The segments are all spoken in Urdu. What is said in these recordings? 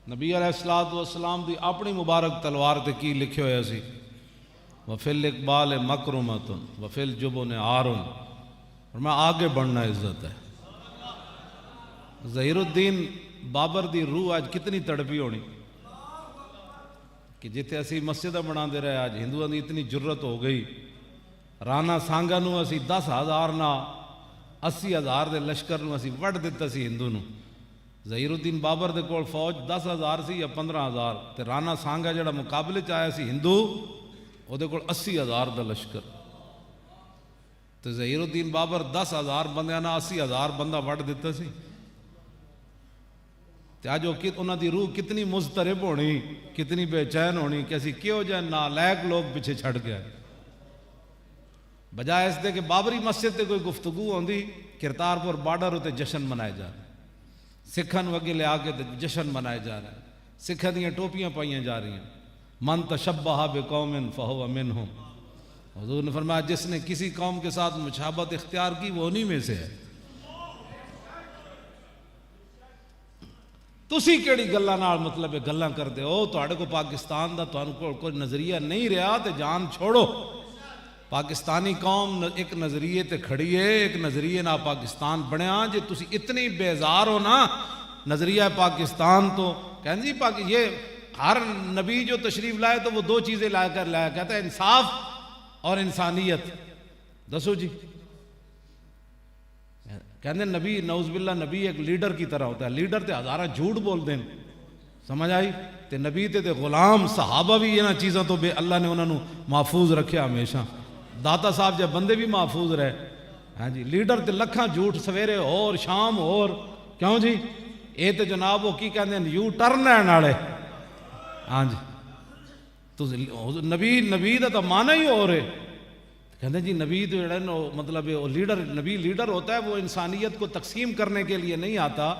نبی علیہ الصلوۃ والسلام دی اپنی مبارک تلوار تے کی لکھے ہوئے سی وفی الاقبال مکرمۃ وفی الجبن عار، اور میں آگے بڑھنا عزت ہے۔ ظہیر الدین بابر دی روح آج کتنی تڑپی ہونی کہ جتے اسی مسجد بنا دے رہے، آج ہندوؤں دی اتنی جرت ہو گئی۔ رانا سانگا نو اسی 10,000 نہ 80,000 دے لشکر نو اسی وڈ دیتا سی ہندو نو۔ ظہیر الدین بابر دے کول فوج 10,000 سی یا 15,000 تے رانا سانگا جڑا مقابلے چ آیا سی ہندو او دے کول 80,000 دا لشکر، تے ظہیر الدین بابر 10,000 بندیاں نہ 80,000 بندہ وڈ دیتا سی۔ تے آج انہاں دی روح کتنی مضطرب ہونی، کتنی بے چین ہونی کہ اسی کیوں جائے نالائق لوگ پیچھے چھڑ گئے۔ بجائے اس دے کہ بابری مسجد تے کوئی گفتگو ہوندی، کرتارپور بارڈر ہوتے جشن منائے جا رہے، سکھن وگے لے آگے جشن منائے جا رہے ہیں، سکھن دیاں ٹوپیاں پائیاں جا رہی ہیں۔ من تشبہ بقوم فہو منہم، حضور نے فرمایا جس نے کسی قوم کے ساتھ مشابہت اختیار کی وہ انہی میں سے ہے۔ تسی کیڑی گلاں نال مطلب ہے گلاں کردے ہو؟ تہاڈے کو پاکستان دا تہانوں کول کوئی نظریہ نہیں رہا تے جان چھوڑو۔ پاکستانی قوم ایک نظریے تے کھڑی ہے، ایک نظریے نہ پاکستان بنیا۔ جے تسی اتنی بیزار ہو نا نظریہ پاکستان تو کہیں جی یہ ہر نبی جو تشریف لائے تو وہ دو چیزیں لا کر لایا، کہتا ہے انصاف اور انسانیت۔ دسو جی، کہتے ہیں نبی نعوذ باللہ نبی ایک لیڈر کی طرح ہوتا ہے، لیڈر تے ہزارہ جھوٹ بول دیں، سمجھ آئی؟ تے نبی تے غلام صحابہ بھی یہ نا چیزاں تو بے اللہ نے انہوں نے محفوظ رکھیا ہمیشہ۔ داتا صاحب جب بندے بھی محفوظ رہے، ہاں جی لیڈر تے لکھاں جھوٹ سویرے اور شام اور کیوں جی اے تے جناب وہ کی کہتے ہیں یو ٹرن ہے نالے، ہاں جی تو نبی دا تو مانا ہی ہو رہے، کہتے ہیں جی نبی تو جڑا نا مطلب وہ لیڈر، نبی لیڈر ہوتا ہے، وہ انسانیت کو تقسیم کرنے کے لیے نہیں آتا،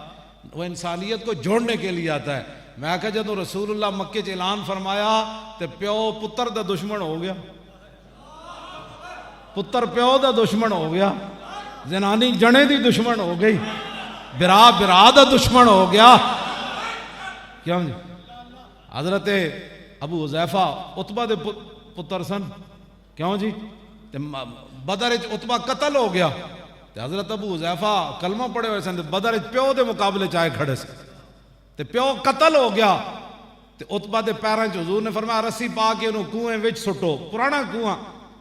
وہ انسانیت کو جوڑنے کے لیے آتا ہے۔ میں کہا جب رسول اللہ مکے چ اعلان فرمایا تے پیو پتر دا دشمن ہو گیا، پتر پیو دا دشمن ہو گیا، زنانی جنے دی دشمن ہو گئی، برا برا دا دشمن ہو گیا۔ کیوں جی حضرت ابو حذیفہ عتبہ دے پتر سن، کیوں جی بدر وچ عتبہ قتل ہو گیا تے حضرت ابو حذیفہ کلمہ پڑھے ہوئے سن، بدر وچ پیو دے مقابلے چائے کھڑے سے تے پیو قتل ہو گیا تے عتبہ دے پیراں چ حضور نے فرمایا رسی پا کے انہوں کنویں وچ سٹو، پرانا کنواں،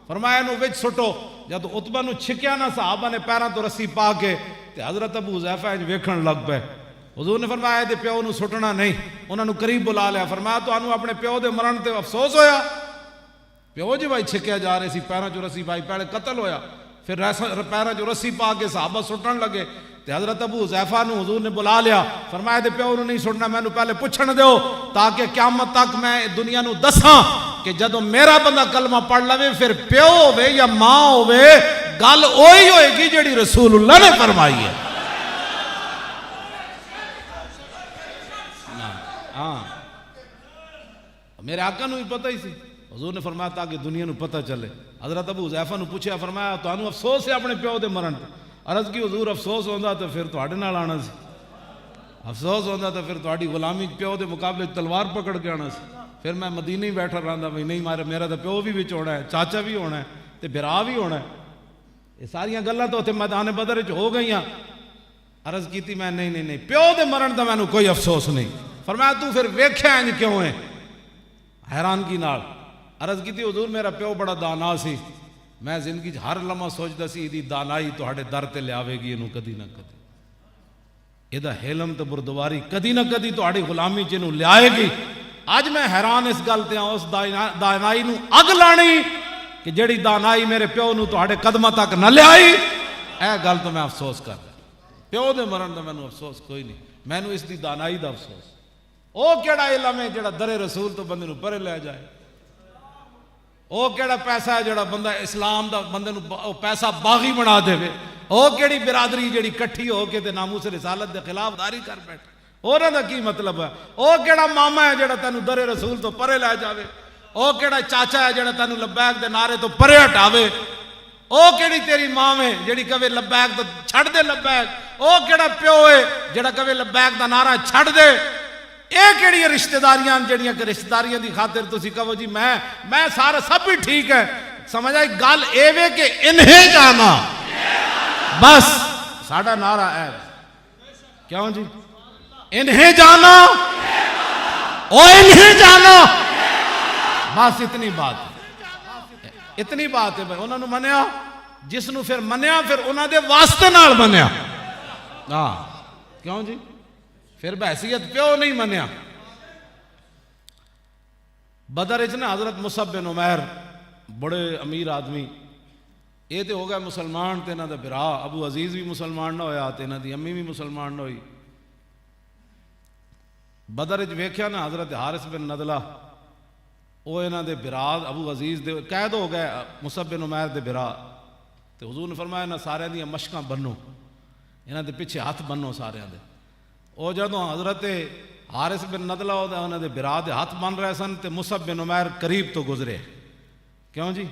فرمایا انہوں وچ سٹو۔ جب عتبہ نو چھکیا نا صحابہ نے پیراں تو رسی پا کے تے حضرت ابو حذیفہ ویکھن لگ پے۔ حضور نے فرمایا تے پیو نو سٹنا نہیں، انہوں نے قریب بلا لیا، فرمایا تو انہوں اپنے پیو دے مرن تے افسوس ہویا؟ پیو جی بھائی چھکیا جا رہے سی، پیراں چ رسی پائی، پہلے قتل ہویا، پھر پیراں چ رسی پا کے صحابہ سٹن لگے تے حضرت ابو حذیفہ نو حضور نے بلا لیا، فرمایا تے پیو نو نہیں سٹنا، میں نو پہلے پوچھن دیو تاکہ قیامت تک میں دنیا نو دساں کہ جدو میرا بندہ کلمہ پڑھ لوے پھر پیو ہوئے یا ماں ہوئے گل اوہی ہوئے گی جڑی رسول اللہ نے فرمائی ہے۔ ہاں میرے آقا نو ہی پتہ ہی سی، حضور نے فرمایا تاکہ دنیا نو پتہ چلے۔ حضرت ابو حذیفہ نو پوچھا، فرمایا تو انہوں افسوس ہے اپنے پیو دے مرن تے؟ عرض کی حضور افسوس ہوندا تو پھر تواڈے نال آنا سی، افسوس ہوندا تو پھر تواڈی غلامی پیو دے مقابلے تلوار پکڑ کے آنا سی، پھر میں مدینہ ہی بیٹھا رہندا بھئی نہیں میرا تو پیو بھی وچ ہونا ہے، چاچا بھی ہونا ہے تے برا بھی ہونا ہے۔ یہ ساریاں گلاں تو تے میدان بدر وچ ہو گئیاں۔ عرض کیتی میں نہیں پیو دے مرن دا مینوں کوئی افسوس نہیں۔ فرمایا تو پھر ویکھیا انج کیوں ہے؟ حیرانگی نال عرض کیتی حضور میرا پیو بڑا دانا سی، میں زندگی ہر لمحہ سوچدا سی دی دانائی تہاڈے در تے لیاوے گی اینوں کدی نہ کدی، ایدا حلم تے بردباری کدی نہ کدی تہاڈی غلامی چ اینوں لیائے گی۔ آج میں حیران اس گل تے ہاں، اس دانائی نو اگ لانی کہ جڑی دانائی میرے پیو نو تہاڈے قدماں تک نہ لیائی، اے گل تو میں افسوس کر رہا۔ پیو دے مرن دا مینوں افسوس کوئی نہیں، مینوں اس دی دانائی دا افسوس۔ او کیڑا علم ہے جڑا در رسول تو بندے نو پرے لے جائے؟ او کیڑا پیسہ ہے جڑا بندہ اسلام دا بندے نو پیسہ باغی بنا دے وے؟ او کیڑی برادری جڑی کٹھی ہو کے تے ناموس رسالت دے خلاف داری کر بیٹھے؟ انہاں دا کی مطلب ہے؟ او کیڑا ماما ہے جڑا تینوں در رسول تو پرے لے جاوے؟ او کیڑا چاچا ہے جڑا تینوں لبیک دے نعرے تو پرے ہٹاوے؟ او کیڑی تیری ماں ہے جڑی کہے لبیک تو چھڑ دے لبیک؟ او کیڑا پیو ہے جڑا کہے لبیک دا نعرہ چھڑ دے؟ یہ کہڑی رشتہ داریاں جڑیاں کہ رشتہ داریاں دی خاطر تسی کہو جی میں سارا سب بھی ٹھیک ہے. سمجھ آئی گل ایوے کہ انہیں جانا بس ساڑھا نعرہ ہے. کیوں جی انہیں جانا او انہیں جانا بس اتنی بات ہے. اتنی بات ہے بھائی انہوں نے منیا جس نو پھر منیا پھر انہوں دے واسطے نال منیا. ہاں کیوں جی پھر بحثیت پیو نہیں منیا. بدر نا حضرت مصعب بن عمیر بڑے امیر آدمی یہ تو ہو گیا مسلمان تے انہاں دا بھرا ابو عزیز بھی مسلمان نہ ہویا تے انہاں دی امی بھی مسلمان نہ ہوئی. بدر ویکھیا نا حضرت حارث بن نضلہ وہ انہاں دے بھرا ابو عزیز دے قید ہو گئے مصعب بن عمیر دے بھرا تے حضور نے فرمایا انہاں سارے دی مشکاں بنو انہاں دے پیچھے ہاتھ بنو سارے دے. وہ جدوں حضرت حارث بن نضلہ انہاں دے بھرا دے ہاتھ بن رہے سن تے مصعب بن عمیر قریب تو گزرے. کیوں جی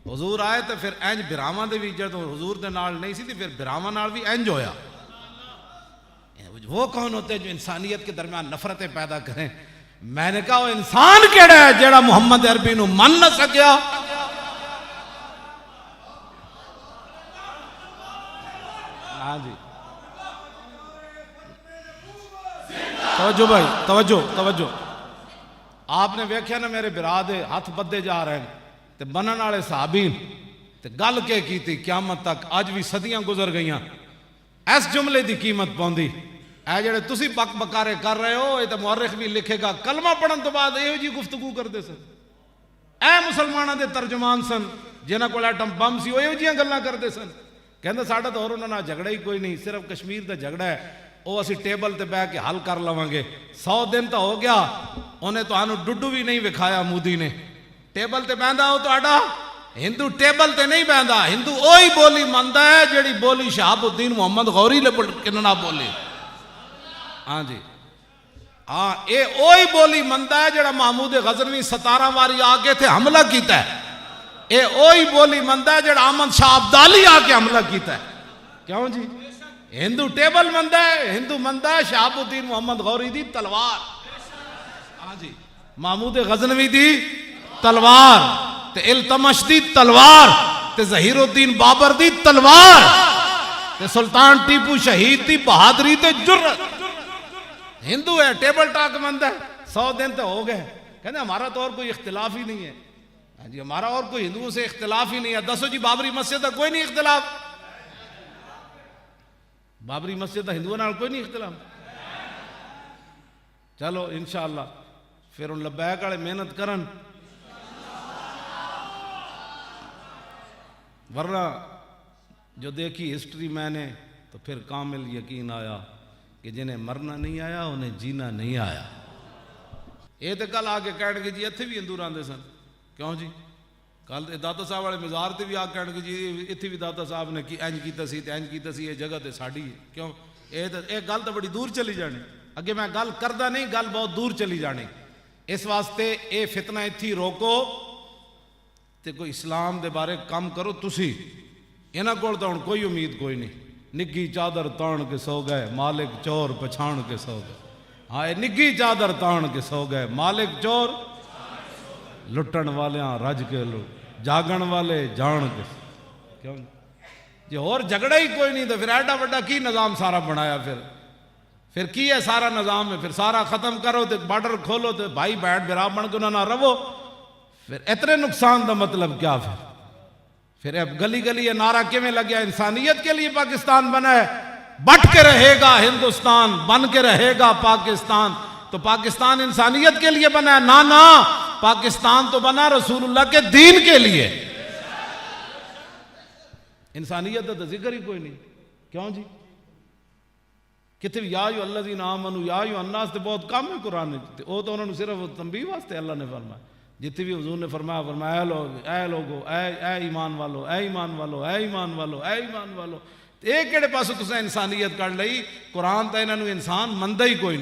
حضور آئے تو پھر اینج براواں دے بھی جدوں حضور دے نال نہیں سی تے پھر براواں نال بھی اینج ہویا. وہ کون ہوتے جو انسانیت کے درمیان نفرتیں پیدا کریں؟ میں نے کہا وہ انسان کیڑا ہے جیڑا محمد عربی نو من نہ سکیا. ہاں جی توجہ بھائی توجہ. آپ نے ویکھیا نا میرے برا دے ہاتھ بدے جا رہے ہیں تے بنن والے صحابی تے گل کے کیتی قیامت تک اج بھی صدیاں گزر گئیاں اس جملے دی قیمت پوندی. اے جڑے تسی بک بکارے کر رہے ہو یہ تے مورخ بھی لکھے گا کلمہ پڑھن تو بعد ایہو جی گفتگو کرتے سن. اے مسلماناں دے ترجمان سن جنہاں کول ایٹم بم سی ایہو جیاں گلاں کرتے سن. کہندے ساڈا تو اور انہاں نال جھگڑا ہی کوئی نہیں صرف کشمیر دا جھگڑا ہے وہ اسی ٹیبل تے بیٹھ کے حل کر لواں گے. 100 دن تو ہو گیا انہیں تو آنو ڈڈو بھی نہیں وکھایا مودی نے. ٹیبل تے بیندا ہو تہاڈا ہندو ٹیبل تے نہیں بیندا. ہندو اوہی بولی مندا ہے جیڑی بولی شہاب الدین محمد غوری نے کننا بولی. ہاں جی ہاں اے اوہی بولی مندا ہے جیڑا محمود غزنوی 17 واری آگے تھے حملہ کیتا ہے. اے اوہی بولی مندا ہے جیڑا احمد شاہ عبدالی آ کے حملہ کیتا ہے. کیوں جی ہندو ٹیبل مندا ہے ہندو مندا ہے شہاب الدین محمد غوری دی تلوار. ہاں جی محمود غزنوی دی تلوار تے التمش دی تلوار تے ظہیر الدین بابر دی تلوار تے سلطان ٹیپو شہید دی بہادری تے جرت. ہندو ہے ٹیبل ٹاک مندا ہے. 100 دن تو ہو گئے کہتے ہمارا تو اور کوئی اختلاف ہی نہیں ہے. ہاں جی ہمارا اور کوئی ہندوؤں سے اختلاف ہی نہیں ہے. دسو جی بابری مسجد کا کوئی نہیں اختلاف. بابری مسجد کا ہندوؤں نال کوئی نہیں اختلاف. چلو انشاءاللہ پھر ان لبیک والے محنت کرن ورنہ جو دیکھی ہسٹری میں نے تو پھر کامل یقین آیا کہ جنہیں مرنا نہیں آیا انہیں جینا نہیں آیا. یہ تو کل آ کے کہنے گے جی اتنے بھی ہندو رہندے سن. کیوں جی کل داتا صاحب والے مزار تے بھی آ کے کہنے گے جی اتنے بھی داتا صاحب نے اینج کیتا سی تے اینج کیتا سی یہ جگہ تے ساڈی ہے. کیوں یہ گل تو بڑی دور چلی جانی. اگے میں گل کردا نہیں گل بہت دور چلی جانی. اس واسطے اے فتنہ اتھی روکو تے کوئی اسلام دے بارے کام کرو. تسی انہاں کول تو ہن کوئی امید کوئی نہیں. نگی چادر تان کے سو گئے مالک چور پچھان کے سو گئے. ہاں نگی چادر تان کے سو گئے مالک چور لٹن والیاں رج کے لو جاگن والے جان کے. کیوں جی اور جھگڑا ہی کوئی نہیں تو پھر ایڈا بڑا کی نظام سارا بنایا. پھر کی ہے سارا نظام ہے. پھر سارا ختم کرو تو بارڈر کھولو تو بھائی بیٹھ برا بن کے انہوں نہ رہو. پھر اتنے نقصان دا مطلب کیا؟ پھر اب گلی گلی یہ نعرہ کیویں لگیا انسانیت کے لیے پاکستان بنا ہے. بٹ کے رہے گا ہندوستان بن کے رہے گا پاکستان. تو پاکستان انسانیت کے لیے بنا ہے؟ نا پاکستان تو بنا رسول اللہ کے دین کے لیے. انسانیت کا ذکر ہی کوئی نہیں. کیوں جی کتنے یا ایھا الذین آمنوا یا ایھا الناس تے بہت کم ہے قرآن. وہ تو انہوں نے صرف تنبیہ واسطے اللہ نے فرمایا. جتنے بھی حضور نے فرمایا اے لوگو اے ایمان والو اے ایمان والو اے ایمان والو اے ایمان والو. ایک کہڑے پاسوں تساں انسانیت کر لئی؟ قرآن تو انہوں نے انسان مندا ہی کوئی نہیں.